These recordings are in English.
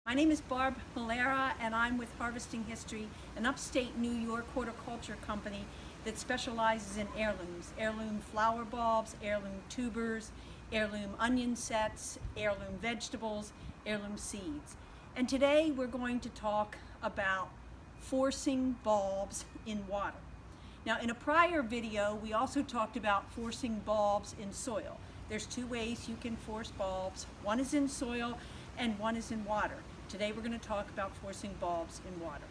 My name is Barb Malera, and I'm with Harvesting History, an upstate New York horticulture company that specializes in heirlooms, heirloom flower bulbs, heirloom tubers, heirloom onion sets, heirloom vegetables, heirloom seeds. And today we're going to talk about forcing bulbs in water. Now, in a prior video, we also talked about forcing bulbs in soil. There's two ways you can force bulbs. One is in soil and one is in water. Today we're going to talk about forcing bulbs in water.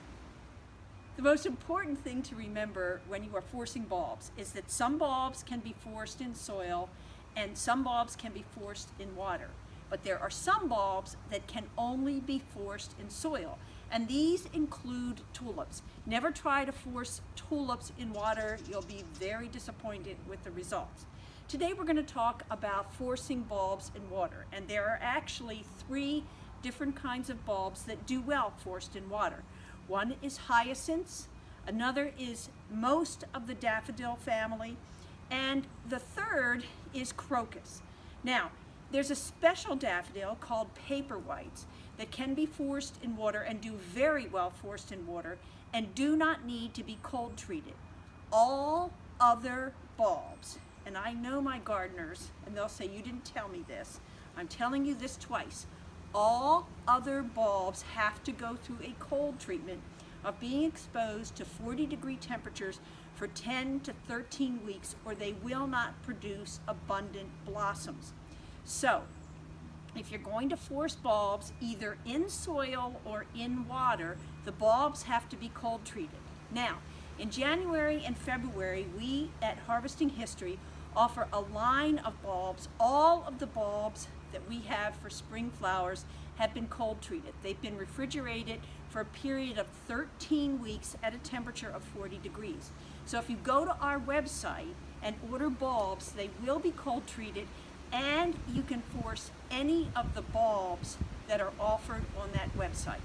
The most important thing to remember when you are forcing bulbs is that some bulbs can be forced in soil and some bulbs can be forced in water. But there are some bulbs that can only be forced in soil, and these include tulips. Never try to force tulips in water. You'll be very disappointed with the results. Today we're going to talk about forcing bulbs in water, and there are actually three different kinds of bulbs that do well forced in water. One is hyacinths, another is most of the daffodil family, and the third is crocus. Now, there's a special daffodil called paperwhites that can be forced in water and do very well forced in water and do not need to be cold treated. All other bulbs, and I know my gardeners, and they'll say, "You didn't tell me this." I'm telling you this twice. All other bulbs have to go through a cold treatment of being exposed to 40-degree temperatures for 10 to 13 weeks, or they will not produce abundant blossoms. So, if you're going to force bulbs either in soil or in water, the bulbs have to be cold treated. Now, in January and February, we at Harvesting History offer a line of bulbs. All of the bulbs that we have for spring flowers have been cold treated. They've been refrigerated for a period of 13 weeks at a temperature of 40 degrees. So if you go to our website and order bulbs, they will be cold treated, and you can force any of the bulbs that are offered on that website.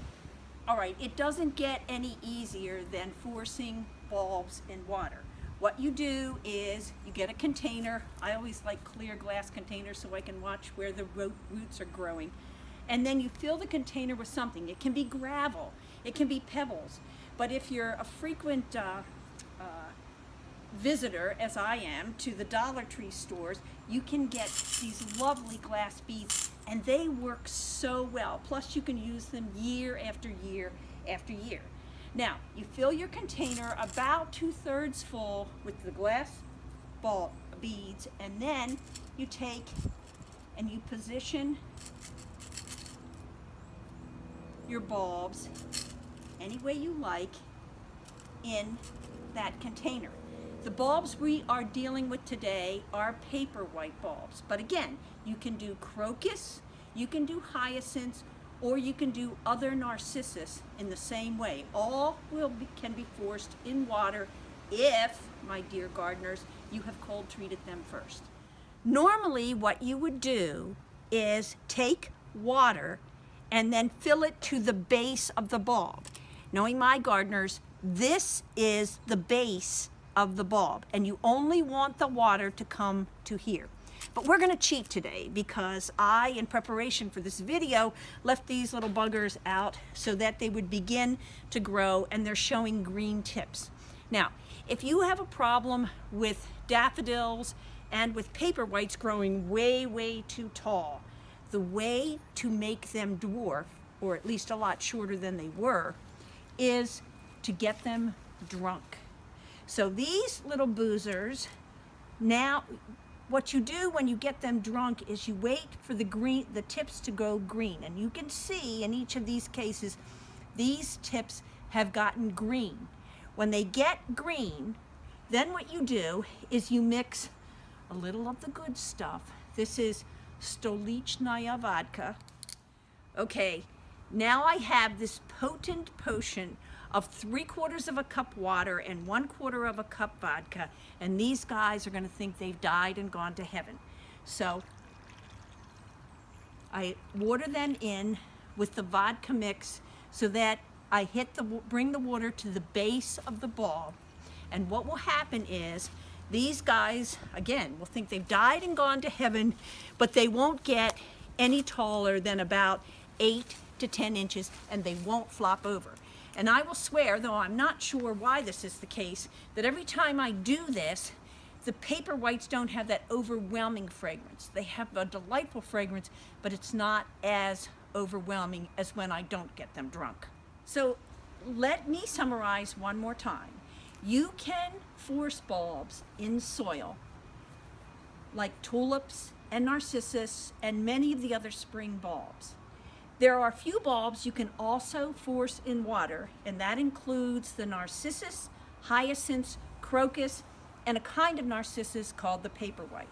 All right, it doesn't get any easier than forcing bulbs in water. What you do is you get a container. I always like clear glass containers so I can watch where the roots are growing. And then you fill the container with something. It can be gravel, it can be pebbles. But if you're a frequent visitor, as I am, to the Dollar Tree stores, you can get these lovely glass beads, and they work so well. Plus you can use them year after year after year. Now, you fill your container about 2/3 full with the glass bulb beads, and then you take and you position your bulbs any way you like in that container. The bulbs we are dealing with today are paperwhite bulbs, but again, you can do crocus, you can do hyacinths, or you can do other narcissus in the same way. All can be forced in water if, my dear gardeners, you have cold treated them first. Normally what you would do is take water and then fill it to the base of the bulb. Knowing my gardeners, this is the base of the bulb, and you only want the water to come to here. But we're going to cheat today because I, in preparation for this video, left these little buggers out so that they would begin to grow, and they're showing green tips. Now, if you have a problem with daffodils and with paperwhites growing way too tall, the way to make them dwarf, or at least a lot shorter than they were, is to get them drunk. So these little boozers, now what you do when you get them drunk is you wait for the tips to go green, and you can see in each of these cases these tips have gotten green. When they get green, then what you do is you mix a little of the good stuff. This is Stolichnaya vodka. Okay, now I have this potent potion of 3/4 of a cup water and 1/4 of a cup vodka, and these guys are going to think they've died and gone to heaven. So I water them in with the vodka mix so that I bring the water to the base of the bulb, and what will happen is these guys, again, will think they've died and gone to heaven, but they won't get any taller than about 8 to 10 inches and they won't flop over. And I will swear, though I'm not sure why this is the case, that every time I do this, the Paperwhites don't have that overwhelming fragrance. They have a delightful fragrance, but it's not as overwhelming as when I don't get them drunk. So let me summarize one more time. You can force bulbs in soil, like tulips and narcissus and many of the other spring bulbs. There are a few bulbs you can also force in water, and that includes the narcissus, hyacinths, crocus, and a kind of narcissus called the paperwhite.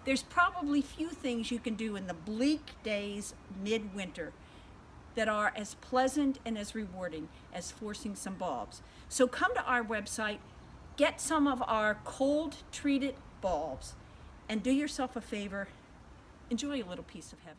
There's probably few things you can do in the bleak days midwinter that are as pleasant and as rewarding as forcing some bulbs. So come to our website, get some of our cold treated bulbs, and do yourself a favor, enjoy a little piece of heaven.